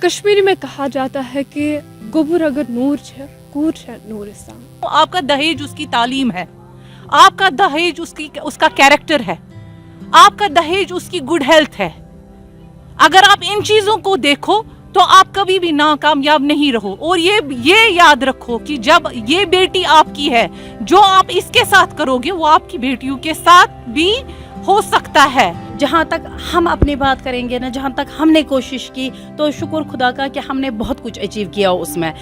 कश्मीरी में कहा जाता है कि गोबर अगर नूर है कूर है नूरिस्तान। आपका दहेज उसकी तालीम है, आपका दहेज उसका कैरेक्टर है, आपका दहेज उसकी गुड हेल्थ है। अगर आप इन चीजों को देखो तो आप कभी भी नाकामयाब नहीं रहो। और ये याद रखो कि जब ये बेटी आपकी है, जो आप इसके साथ करोगे वो आपकी बेटियों के साथ भी हो सकता है। जहाँ तक हम अपनी बात करेंगे ना, जहाँ तक हमने कोशिश की, तो शुक्र खुदा का कि हमने बहुत कुछ अचीव किया उसमें।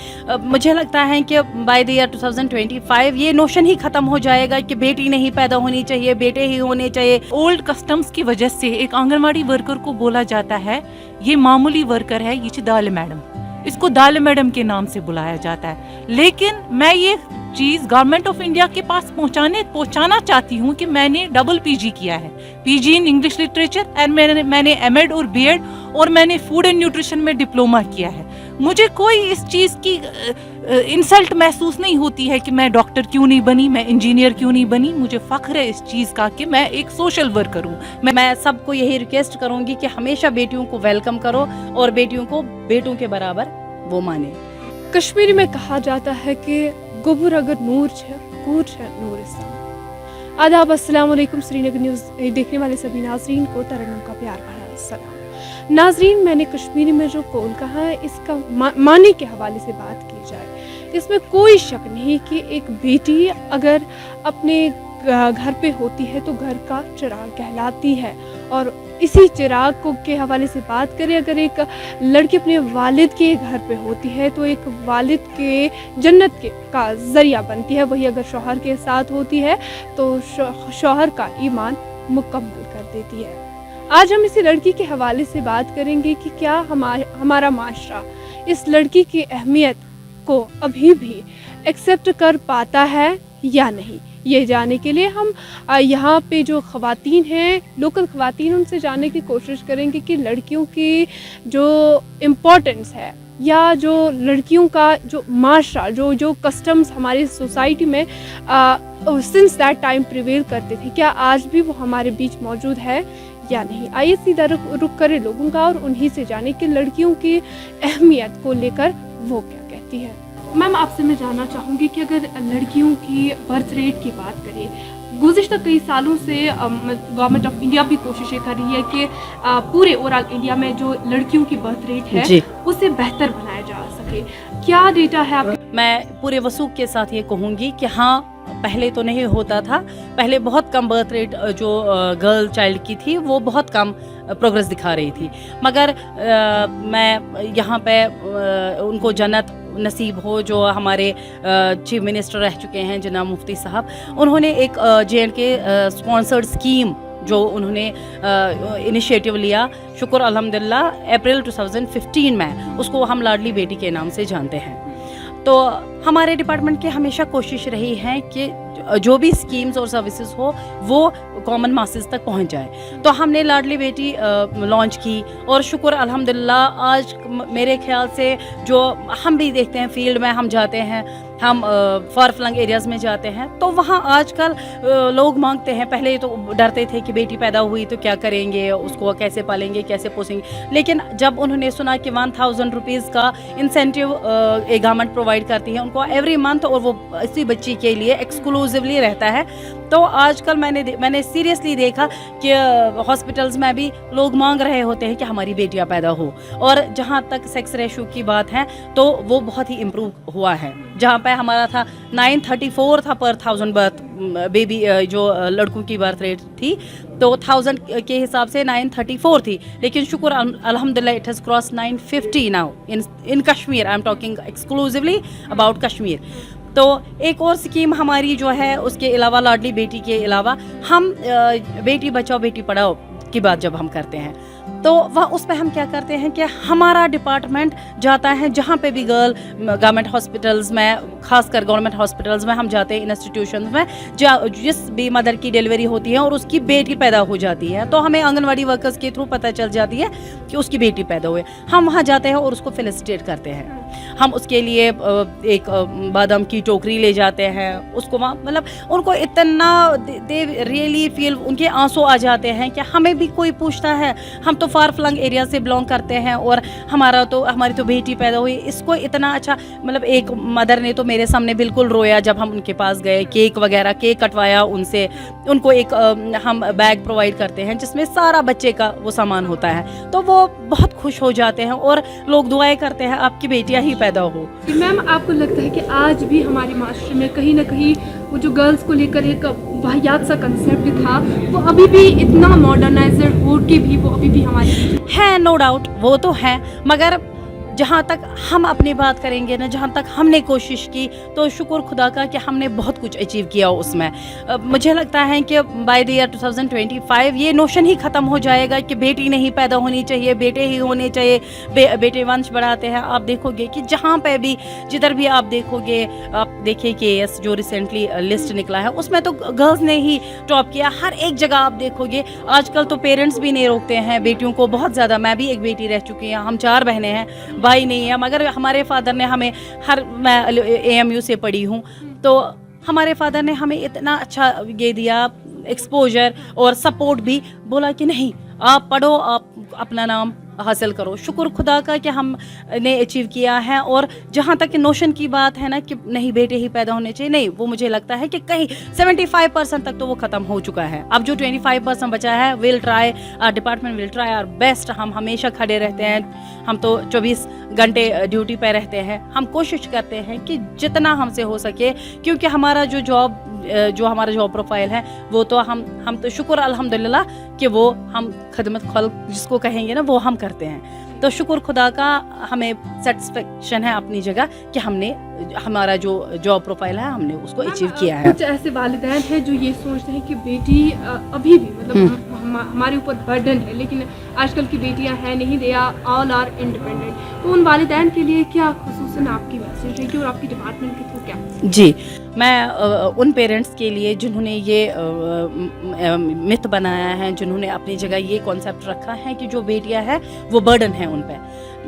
मुझे लगता है कि बाय द ईयर 2025 ये नोशन ही ख़त्म हो जाएगा कि बेटी नहीं पैदा होनी चाहिए, बेटे ही होने चाहिए। ओल्ड कस्टम्स की वजह से एक आंगनवाड़ी वर्कर को बोला जाता है ये मामूली वर्कर है, ये दाल मैडम, इसको दाल मैडम के नाम से बुलाया जाता है। लेकिन मैं ये चीज गवर्नमेंट ऑफ इंडिया के पास पहुंचाना चाहती हूँ कि मैंने डबल पीजी किया है, PG in English literature and मैंने एमएड और बीएड और मैंने फूड एंड न्यूट्रिशन में डिप्लोमा किया है। मुझे कोई इस चीज की इंसल्ट महसूस नहीं होती है कि मैं डॉक्टर क्यों नहीं बनी, मैं इंजीनियर क्यों नहीं बनी। मुझे फख्र है इस चीज का कि मैं एक सोशल वर्कर हूँ। मैं सबको यही रिक्वेस्ट करूंगी कि हमेशा बेटियों को वेलकम करो और बेटियों को बेटों के बराबर वो माने। कश्मीरी में कहा जाता है कि गोबर अगर नूर है कूर है नूरिस्तान। आदाब, अस्सलाम वालेकुम। श्रीनगर न्यूज़ देखने वाले सभी नाजरीन को तरन्नुम का प्यार भरा सलाम। नाजरीन, मैंने कश्मीरी में जो कौल कहा है इसका मानी के हवाले से बात की जाए, इसमें कोई शक नहीं कि एक बेटी अगर अपने घर पे होती है तो घर का चिराग कहलाती है। और इसी चिराग को के हवाले से बात करें, अगर एक लड़की अपने वालिद के घर पे होती है तो एक वालिद के जन्नत के का ज़रिया बनती है। वही अगर शौहर के साथ होती है तो शौहर का ईमान मुकम्मल कर देती है। आज हम इसी लड़की के हवाले से बात करेंगे कि क्या हमारा माशरा इस लड़की की अहमियत को अभी भी एक्सेप्ट कर पाता है या नहीं। ये जानने के लिए हम यहाँ पे जो ख़वातीन हैं, लोकल ख़वातीन, उनसे जानने की कोशिश करेंगे कि लड़कियों की जो इम्पोर्टेंस है या जो लड़कियों का जो माशरा, जो कस्टम्स हमारी सोसाइटी में सिंस दैट टाइम प्रिवेल करते थे, क्या आज भी वो हमारे बीच मौजूद है या नहीं। आइए सीधा रुख करें लोगों का और उन्हीं से जाने कि लड़कियों की अहमियत को लेकर वो क्या कहती है। मैम, आपसे मैं जानना चाहूँगी कि अगर लड़कियों की बर्थ रेट की बात करें, गुज़िश्ता कई सालों से गवर्नमेंट ऑफ इंडिया भी कोशिशें कर रही है कि पूरे ओवरऑल इंडिया में जो लड़कियों की बर्थ रेट है उसे बेहतर बनाया जा सके। क्या डेटा है आपके? मैं पूरे वसूख के साथ ये कहूँगी कि हाँ, पहले तो नहीं होता था, पहले बहुत कम बर्थ रेट जो गर्ल चाइल्ड की थी वो बहुत कम प्रोग्रेस दिखा रही थी। मगर मैं यहाँ पे उनको जन्नत नसीब हो जो हमारे चीफ मिनिस्टर रह चुके हैं जनाब मुफ्ती साहब, उन्होंने एक JNK स्पॉन्सर्ड स्कीम जो उन्होंने इनिशिएटिव लिया, शुक्र अल्हम्दुलिल्लाह अप्रैल 2015 में, उसको हम लाडली बेटी के नाम से जानते हैं। तो हमारे डिपार्टमेंट की हमेशा कोशिश रही है कि जो भी स्कीम्स और सर्विसेज हो वो कॉमन मासेस तक पहुंच जाए। तो हमने लाडली बेटी लॉन्च की और शुक्र अल्हम्दुलिल्लाह आज मेरे ख्याल से जो हम भी देखते हैं फील्ड में हम जाते हैं, हम फार फ्लंग एरियाज़ में जाते हैं तो वहाँ आजकल लोग मांगते हैं। पहले तो डरते थे कि बेटी पैदा हुई तो क्या करेंगे, उसको कैसे पालेंगे, कैसे पोसेंगे। लेकिन जब उन्होंने सुना कि 1000 रुपीज़ का इंसेंटिव एक गवर्नमेंट प्रोवाइड करती है उनको एवरी मंथ और वो इसी बच्ची के लिए एक्सक्लूसिवली रहता है, तो आजकल मैंने सीरियसली देखा कि हॉस्पिटल्स में भी लोग मांग रहे होते हैं कि हमारी बेटियां पैदा हो। और जहां तक सेक्स रेशो की बात है तो वो बहुत ही इम्प्रूव हुआ है। जहां पे हमारा था 934 था पर 1000 बर्थ बेबी, जो लड़कों की बर्थ रेट थी तो 1000 के हिसाब से 934 थी, लेकिन शुक्र अल्हम्दुलिल्लाह it has cross 950 now in Kashmir. I am talking exclusively about Kashmir. तो एक और स्कीम हमारी जो है उसके अलावा लाडली बेटी के अलावा हम बेटी बचाओ बेटी पढ़ाओ की बात जब हम करते हैं तो वह उस पर हम क्या करते हैं कि हमारा डिपार्टमेंट जाता है जहाँ पे भी गर्ल गवर्नमेंट हॉस्पिटल्स में, खासकर गवर्नमेंट हॉस्पिटल्स में हम जाते हैं, इंस्टीट्यूशंस में जिस भी मदर की डिलीवरी होती है और उसकी बेटी पैदा हो जाती है तो हमें आंगनवाड़ी वर्कर्स के थ्रू पता चल जाती है कि उसकी बेटी पैदा हुई। हम वहाँ जाते हैं और उसको फेलिसिटेट करते हैं। हम उसके लिए एक बादाम की टोकरी ले जाते हैं, उसको वहाँ मतलब उनको इतना दे रियली फील, उनके आंसू आ जाते हैं कि हमें भी कोई पूछता है। हम तो फार फ्लंग एरिया से बिलोंग करते हैं और हमारी तो बेटी पैदा हुई, इसको इतना अच्छा मतलब एक मदर ने तो मेरे सामने बिल्कुल रोया जब हम उनके पास गए, केक वगैरह केक कटवाया उनसे, उनको एक हम बैग प्रोवाइड करते हैं जिसमें सारा बच्चे का वो सामान होता है, तो वो बहुत खुश हो जाते हैं और लोग दुआएं करते हैं आपकी बेटियां ही पैदा हो। मैम, आपको लगता है कि आज भी हमारे माशरे में कहीं ना कहीं वो जो गर्ल्स को लेकर एक वाहियात सा कंसेप्ट था, वो अभी भी इतना मॉडर्नाइज्ड हो के भी वो अभी भी हमारे है? नो डाउट वो तो है, मगर जहाँ तक हम अपनी बात करेंगे ना, जहाँ तक हमने कोशिश की, तो शुक्र खुदा का कि हमने बहुत कुछ अचीव किया उसमें। मुझे लगता है कि बाय द ईयर 2025 ये नोशन ही ख़त्म हो जाएगा कि बेटी नहीं पैदा होनी चाहिए, बेटे ही होने चाहिए, बेटे वंश बढ़ाते हैं। आप देखोगे कि जहाँ पे भी जिधर भी आप देखोगे, आप देखिए KS जो रिसेंटली लिस्ट निकला है उसमें तो गर्ल्स ने ही टॉप किया। हर एक जगह आप देखोगे आजकल तो पेरेंट्स भी नहीं रोकते हैं बेटियों को बहुत ज़्यादा। मैं भी एक बेटी रह चुकी हूँ, हम 4 बहनें हैं, भाई नहीं है, मगर हमारे फादर ने हमें मैं AMU से पढ़ी हूँ, तो हमारे फादर ने हमें इतना अच्छा ये दिया एक्सपोजर और सपोर्ट भी, बोला कि नहीं आप पढ़ो, आप अपना नाम हासिल करो। शुक्र खुदा का कि हमने अचीव किया है। और जहाँ तक नोशन की बात है ना कि नहीं बेटे ही पैदा होने चाहिए, नहीं, वो मुझे लगता है कि कहीं 75% तक तो वो ख़त्म हो चुका है। अब जो 25% बचा है, will try, department will try our best. हम हमेशा खड़े रहते हैं, हम तो 24 घंटे ड्यूटी पे रहते हैं, हम कोशिश करते हैं कि जितना हमसे हो सके, क्योंकि हमारा जो हमारा जॉब प्रोफाइल है वो तो हम तो शुक्र अल्हम्दुलिल्लाह कि वो हम खिदमत खल्क जिसको कहेंगे ना वो हम करते हैं। तो शुक्र खुदा का हमें सेटिस्फेक्शन है अपनी जगह कि हमने हमारा जो जॉब प्रोफाइल है हमने उसको अचीव किया है। कुछ ऐसे वालिदैन हैं जो ये सोचते हैं कि बेटी अभी भी मतलब हमारे ऊपर बर्डन है, लेकिन आजकल की बेटियां हैं नहीं, दे ऑल आर इंडिपेंडेंट। तो उन वालिदैन के लिए क्या खुसूसन आपकी मैसेज है कि और आपकी डिपार्टमेंट के थ्रू क्या? जी, मैं उन पेरेंट्स के लिए जिन्होंने ये मिथ बनाया है, जिन्होंने अपनी जगह ये कॉन्सेप्ट रखा है कि जो बेटियां हैं वो बर्डन है उन पे,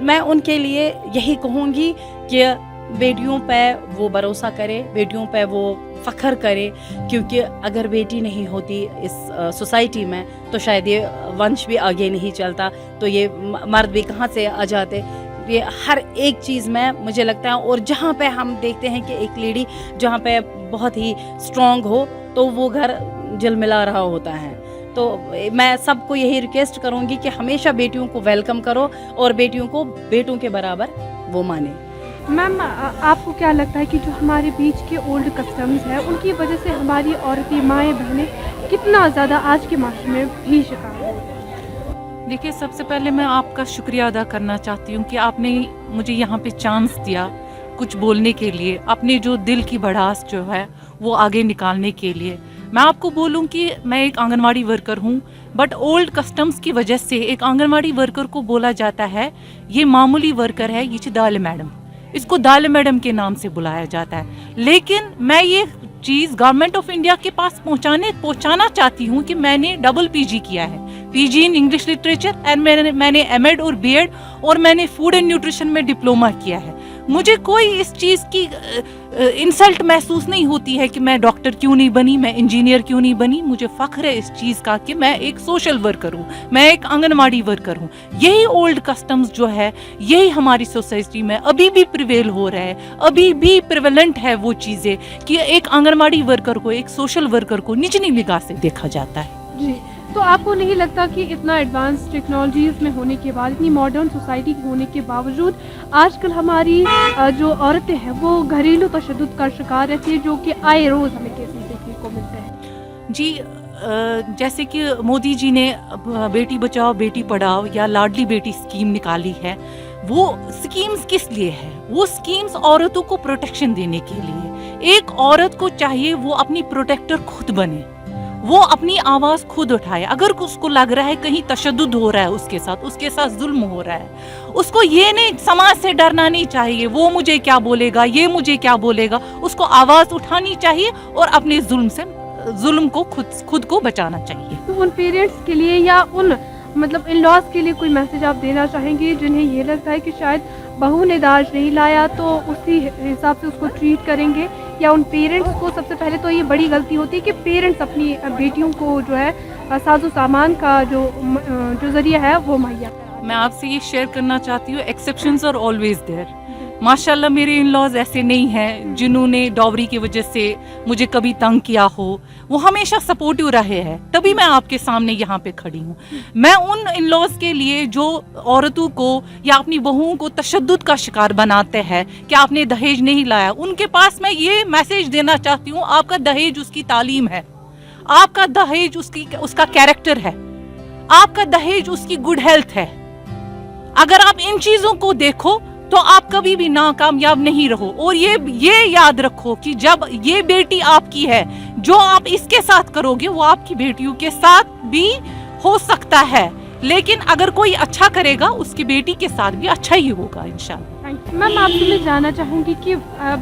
मैं उनके लिए यही कहूँगी कि बेटियों पे वो भरोसा करे, बेटियों पे वो फ़ख्र करे, क्योंकि अगर बेटी नहीं होती इस सोसाइटी में तो शायद ये वंश भी आगे नहीं चलता, तो ये मर्द भी कहाँ से आ जाते। ये हर एक चीज़ में मुझे लगता है, और जहाँ पे हम देखते हैं कि एक लेडी जहाँ पे बहुत ही स्ट्रॉन्ग हो तो वो घर झिलमिला रहा होता है। तो मैं सबको यही रिक्वेस्ट करूँगी कि हमेशा बेटियों को वेलकम करो और बेटियों को बेटों के बराबर वो माने। मैम, आपको क्या लगता है कि जो हमारे बीच के ओल्ड कस्टम्स हैं उनकी वजह से हमारी औरतें, माएँ, बहनें कितना ज़्यादा आज के माशरे में भी शिकार हैं? देखिए, सबसे पहले मैं आपका शुक्रिया अदा करना चाहती हूँ कि आपने मुझे यहाँ पे चांस दिया कुछ बोलने के लिए, अपने जो दिल की भड़ास जो है वो आगे निकालने के लिए। मैं आपको बोलूँ कि मैं एक आंगनवाड़ी वर्कर हूँ, बट ओल्ड कस्टम्स की वजह से एक आंगनवाड़ी वर्कर को बोला जाता है ये मामूली वर्कर है, ये दाल मैडम, इसको दाल मैडम के नाम से बुलाया जाता है। लेकिन मैं ये चीज़ गवर्नमेंट ऑफ इंडिया के पास पहुंचाना चाहती हूँ कि मैंने डबल PG किया है, PG in English literature and मैंने MEd और BEd और मैंने फूड एंड न्यूट्रिशन में डिप्लोमा किया है। मुझे कोई इस चीज़ की इंसल्ट महसूस नहीं होती है कि मैं डॉक्टर क्यों नहीं बनी, मैं इंजीनियर क्यों नहीं बनी। मुझे फ़ख्र है इस चीज़ का कि मैं एक सोशल वर्कर हूँ, मैं एक आंगनवाड़ी वर्कर हूँ। यही ओल्ड कस्टम्स जो है यही हमारी सोसाइटी में अभी भी प्रिवेल हो रहा है, अभी भी प्रिवेलेंट है वो चीज़ें कि एक आंगनवाड़ी वर्कर को, एक सोशल वर्कर को निचली निगाह से देखा जाता है। जी, तो आपको नहीं लगता कि इतना एडवांस टेक्नोलॉजीज़ में होने के बाद, इतनी मॉडर्न सोसाइटी होने के बावजूद आजकल हमारी जो औरतें हैं वो घरेलू तशद्दुद का शिकार रहती है, जो कि आए रोज़ हमें केसेस देखने को मिलते हैं? जी, जैसे कि मोदी जी ने बेटी बचाओ बेटी पढ़ाओ या लाडली बेटी स्कीम निकाली है, वो स्कीम्स किस लिए है? वो स्कीम्स औरतों को प्रोटेक्शन देने के लिए। एक औरत को चाहिए वो अपनी प्रोटेक्टर खुद बने, वो अपनी आवाज़ खुद उठाए। अगर उसको लग रहा है कहीं तशद्दुद हो रहा है उसके साथ जुल्म हो रहा है, उसको ये नहीं, समाज से डरना नहीं चाहिए, वो मुझे क्या बोलेगा, ये मुझे क्या बोलेगा। उसको आवाज़ उठानी चाहिए और अपने जुल्म को खुद को बचाना चाहिए। तो उन पेरेंट्स के लिए या उन मतलब इन लॉज के लिए कोई मैसेज आप देना चाहेंगे जिन्हें ये लगता है कि शायद बहू ने दाज नहीं लाया तो उसी हिसाब से उसको ट्रीट करेंगे, या उन पेरेंट्स को सबसे पहले तो ये बड़ी गलती होती है कि पेरेंट्स अपनी बेटियों को जो है साजो सामान का जो ज़रिया है वो मुहैया कराएं। मैं आपसे ये शेयर करना चाहती हूँ, एक्सेप्शंस आर ऑलवेज देयर। माशाल्लाह मेरे इन लॉज ऐसे नहीं हैं जिन्होंने डॉवरी की वजह से मुझे कभी तंग किया हो, वो हमेशा सपोर्टिव रहे हैं, तभी मैं आपके सामने यहाँ पे खड़ी हूँ। मैं उन इन लॉज के लिए जो औरतों को या अपनी बहुओं को तशद्दुद का शिकार बनाते हैं कि आपने दहेज नहीं लाया, उनके पास मैं ये मैसेज देना चाहती हूँ, आपका दहेज उसकी तालीम है, आपका दहेज उसका कैरेक्टर है, आपका दहेज उसकी गुड हेल्थ है। अगर आप इन चीज़ों को देखो तो आप कभी भी नाकामयाब नहीं रहो। और ये याद रखो कि जब ये बेटी आपकी है, जो आप इसके साथ करोगे वो आपकी बेटियों के साथ भी हो सकता है, लेकिन अगर कोई अच्छा करेगा उसकी बेटी के साथ भी अच्छा ही होगा इंशाल्लाह। मैम आपसे मैं जानना चाहूँगी कि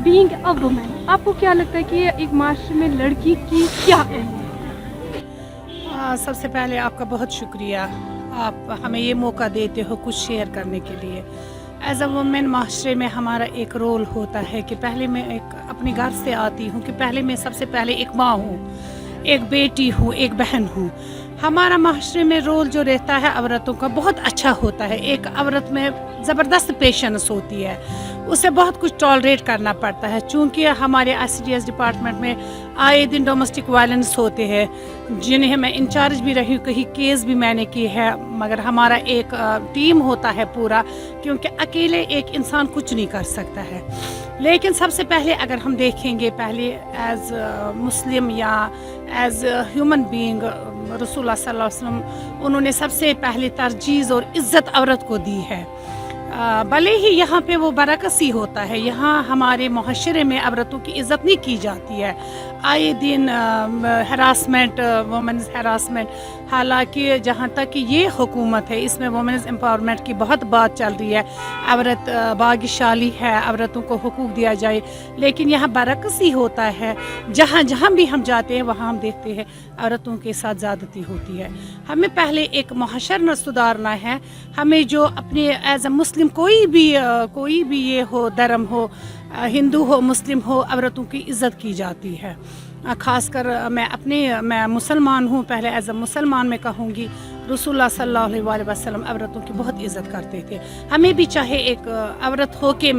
बीइंग अ वुमेन, आपको क्या लगता है कि एक माशरे में लड़की की क्या अहमियत है? सबसे पहले आपका बहुत शुक्रिया, आप हमें ये मौका देते हो कुछ शेयर करने के लिए। एज अ वुमेन माशरे में हमारा एक रोल होता है कि पहले मैं एक अपने घर से आती हूँ कि पहले मैं सबसे पहले एक माँ हूँ, एक बेटी हूँ, एक बहन हूँ। हमारा माशरे में रोल जो रहता है औरतों का बहुत अच्छा होता है। एक औरत में ज़बरदस्त पेशेंस होती है, उसे बहुत कुछ टॉलरेट करना पड़ता है। चूँकि हमारे ICDS डिपार्टमेंट में आए दिन डोमेस्टिक वायलेंस होते हैं जिन्हें मैं इंचार्ज भी रही हूँ, कहीं केस भी मैंने की है, मगर हमारा एक टीम होता है पूरा, क्योंकि अकेले एक इंसान कुछ नहीं कर सकता है। लेकिन सबसे पहले अगर हम देखेंगे, पहले एज मुस्लिम या एज ह्यूमन बीइंग रसूलुल्लाह सल्लल्लाहु अलैहि वसल्लम उन्होंने सबसे पहले तरजीह और इज़्ज़त औरत को दी है। भले ही यहाँ पे वो बरकसी होता है, यहाँ हमारे मुआशरे में औरतों की इज़्ज़त नहीं की जाती है। आए दिन हरासमेंट, वुमेन्स हरासमेंट, हालांकि जहाँ तक कि ये हुकूमत है इसमें वुमेन्स एम्पावरमेंट की बहुत बात चल रही है, औरत भाग्यशाली है, औरतों को हुकूक दिया जाए, लेकिन यहाँ बरकसी होता है। जहाँ जहाँ भी हम जाते हैं वहाँ हम देखते हैं औरतों के साथ ज़्यादती होती है। हमें पहले एक मुआशरा सुधारना है। हमें जो अपने एज अ मुस्लिम कोई भी ये हो, धर्म हो, हिंदू हो, मुस्लिम हो, औरतों की इज़्ज़त की जाती है। ख़ासकर मैं मुसलमान हूँ, पहले एज अ मुसलमान मैं कहूँगी रसूलुल्लाह सल्लल्लाहु अलैहि वसल्लम औरतों की बहुत इज़्ज़त करते थे। हमें भी चाहे एक औरत हो के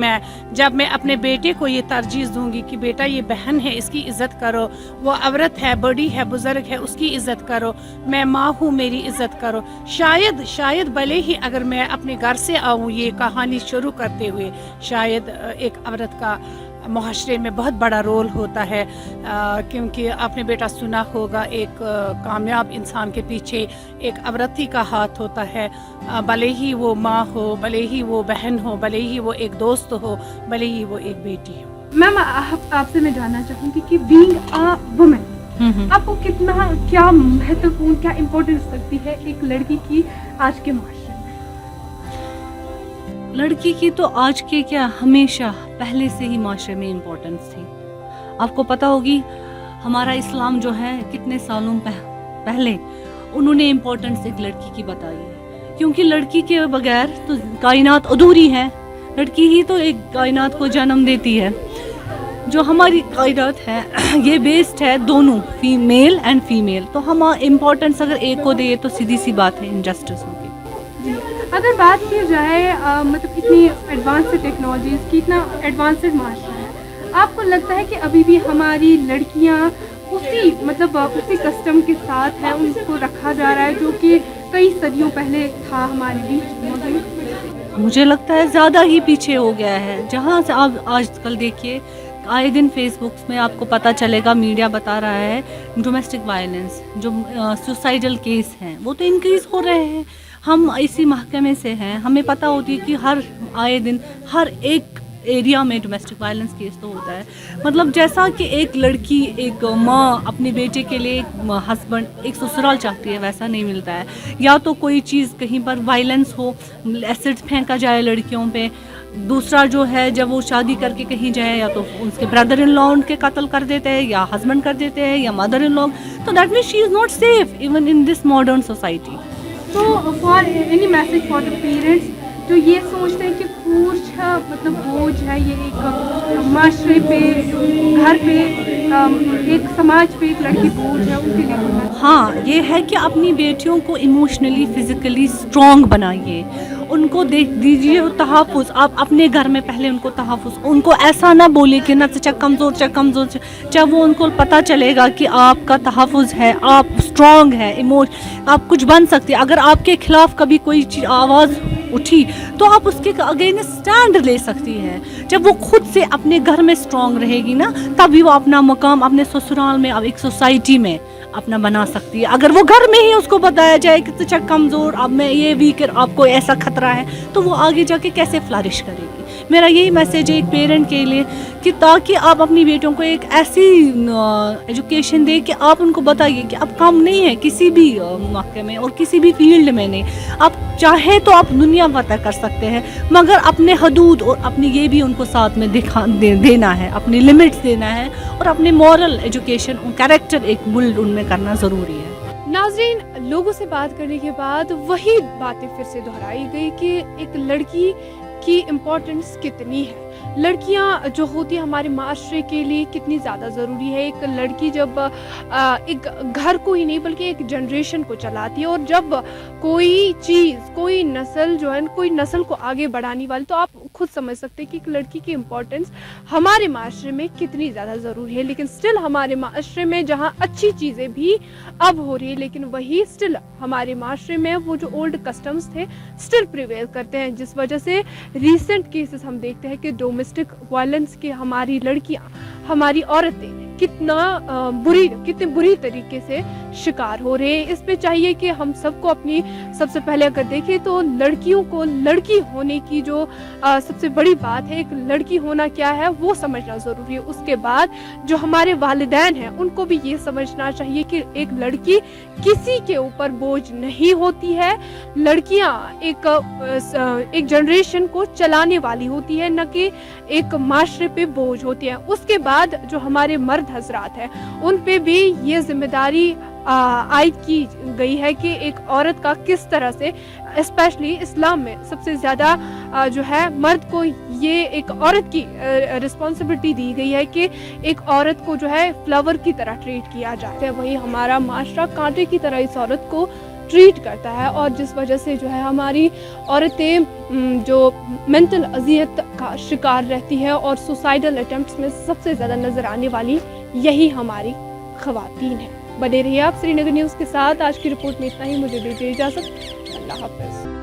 जब मैं अपने बेटे को ये तरजीह दूँगी कि बेटा ये बहन है, इसकी इज़्ज़त करो, वो औरत है, बड़ी है, बुज़ुर्ग है, उसकी इज़्ज़त करो, मैं माँ हूँ, मेरी इज़्ज़त करो। शायद भले ही अगर मैं अपने घर से आऊँ ये कहानी शुरू करते हुए, शायद एक औरत का मुआशरे में बहुत बड़ा रोल होता है, क्योंकि आपने बेटा सुना होगा एक कामयाब इंसान के पीछे एक औरत ही का हाथ होता है। भले ही वो माँ हो, भले ही वो बहन हो, भले ही वो एक दोस्त हो, भले ही वो एक बेटी हो। मैम आपसे मैं जानना चाहूँगी कि बीइंग अ वुमेन आपको क्या महत्वपूर्ण, क्या इम्पोर्टेंस लगती है एक लड़की की आज के माशरे में? लड़की की तो आज के क्या, हमेशा पहले से ही माशरे में इम्पोर्टेंस थी। आपको पता होगी हमारा इस्लाम जो है कितने सालों पहले उन्होंने इम्पोर्टेंस एक लड़की की बताई है, क्योंकि लड़की के बगैर तो कायनात अधूरी है। लड़की ही तो एक कायनात को जन्म देती है। जो हमारी कायनात है ये बेस्ड है दोनों, मेल एंड फीमेल, तो हम इम्पोर्टेंस अगर एक को दे तो सीधी सी बात है इनजस्टिस होगी। अगर बात की जाए मतलब इतनी एडवांस टेक्नोलॉजीज़ की, इतना एडवांस्ड माशरा है, आपको लगता है कि अभी भी हमारी लड़कियां उसी कस्टम के साथ हैं, उनको रखा जा रहा है जो कि कई सदियों पहले था हमारे बीच? मुझे लगता है ज़्यादा ही पीछे हो गया है। जहाँ से आप आजकल देखिए आए दिन फेसबुक में आपको पता चलेगा, मीडिया बता रहा है डोमेस्टिक वायलेंस, जो सुसाइडल केस हैं वो तो इंक्रीज़ हो रहे हैं। हम इसी महकमे से हैं, हमें पता होती है कि हर आए दिन हर एक एरिया में डोमेस्टिक वायलेंस केस तो होता है। मतलब जैसा कि एक लड़की, एक माँ अपने बेटे के लिए एक हस्बैंड, एक ससुराल चाहती है, वैसा नहीं मिलता है। या तो कोई चीज़ कहीं पर वायलेंस हो, एसिड फेंका जाए लड़कियों पे, दूसरा जो है जब वो शादी करके कहीं जाए या तो उसके ब्रदर इन लॉ उनके कत्ल कर देते हैं, या हस्बैंड कर देते हैं, या मदर इन लॉ, तो that means she is not safe even in this modern society. तो for any message for the parents जो ये सोचते हैं कि कूर मतलब बोझ है, ये एक माशरे पे, घर पे, एक समाज पे एक लड़की बोझ है, उनके लिए बोलना। हाँ, ये है कि अपनी बेटियों को इमोशनली फिज़िकली स्ट्रॉन्ग बनाइए, उनको देख दीजिए तहफ़्फ़ुज़। आप अपने घर में पहले उनको तहफ़्फ़ुज़, उनको ऐसा ना बोले कि ना कमज़ोर जब वो उनको पता चलेगा कि आपका तहफ़्फ़ुज़ है, आप स्ट्रॉन्ग है, आप कुछ बन सकती है। अगर आपके खिलाफ कभी कोई आवाज़ उठी तो आप उसके अगेंस्ट स्टैंड ले सकती है। जब वो खुद से अपने घर में स्ट्रॉन्ग रहेगी ना, तभी वो अपना मकाम अपने ससुराल में, अब एक सोसाइटी में अपना बना सकती है। अगर वो घर में ही उसको बताया जाए कि तुझे कमज़ोर, अब मैं ये वीक, आपको ऐसा खतरा है, तो वो आगे जाके कैसे फ्लरिश करेगी। मेरा यही मैसेज है एक पेरेंट के लिए कि ताकि आप अपनी बेटियों को एक ऐसी एजुकेशन दें कि आप उनको बताइए कि अब कम नहीं है किसी भी मौके में और किसी भी फील्ड में नहीं। आप चाहे तो आप दुनिया पता कर सकते हैं, मगर अपने हदूद और अपनी ये भी उनको साथ में देना है, अपनी लिमिट्स देना है, और अपने मॉरल एजुकेशन, कैरेक्टर एक बिल्ड उनमें करना ज़रूरी है। नाज़रीन, लोगों से बात करने के बाद वही बातें फिर से दोहराई गई कि एक लड़की की इम्पोर्टेंस कितनी है, लड़कियां जो होती हैं हमारे माशरे के लिए कितनी ज़्यादा ज़रूरी है। एक लड़की जब एक घर को ही नहीं बल्कि एक जनरेशन को चलाती है, और जब कोई चीज़, कोई नस्ल जो है, कोई नस्ल को आगे बढ़ाने वाली, तो आप खुद समझ सकते हैं कि एक लड़की की इम्पोर्टेंस हमारे माशरे में कितनी ज़्यादा ज़रूरी है। लेकिन स्टिल हमारे माशरे में जहाँ अच्छी चीज़ें भी अब हो रही है, लेकिन वही स्टिल हमारे माशरे में वो जो ओल्ड कस्टम्स थे स्टिल प्रिवेल करते हैं, जिस वजह से रीसेंट केसेस हम देखते हैं कि डोमेस्टिक वायलेंस के हमारी लड़कियां, हमारी औरतें कितने बुरी तरीके से शिकार हो रहे हैं। इस पे चाहिए कि हम सबको अपनी, सबसे पहले अगर देखें तो लड़कियों को लड़की होने की जो सबसे बड़ी बात है, एक लड़की होना क्या है वो समझना ज़रूरी है। उसके बाद जो हमारे वालिदैन हैं उनको भी ये समझना चाहिए कि एक लड़की किसी के ऊपर बोझ नहीं होती है। लड़कियां एक जनरेशन को चलाने वाली होती है, न कि एक माशरे पे बोझ होती है। उसके बाद जो हमारे मर्द हजरात हैं उन पे भी ये जिम्मेदारी आयद की गई है कि एक औरत का किस तरह से, स्पेशली इस्लाम में सबसे ज़्यादा जो है मर्द को ये एक औरत की रिस्पॉन्सिबिलिटी दी गई है कि एक औरत को जो है फ्लावर की तरह ट्रीट किया जाए। वही हमारा माशरा कांटे की तरह इस औरत को ट्रीट करता है, और जिस वजह से जो है हमारी औरतें जो मेंटल अजियत का शिकार रहती है, और सुसाइडल अटेम्प्ट्स में सबसे ज़्यादा नज़र आने वाली यही हमारी ख़वातीन है। बने रहिए आप श्रीनगर न्यूज़ के साथ। आज की रिपोर्ट में इतना ही, मुझे दीजिए इजाज़त। अल्लाह हाफ़िज़।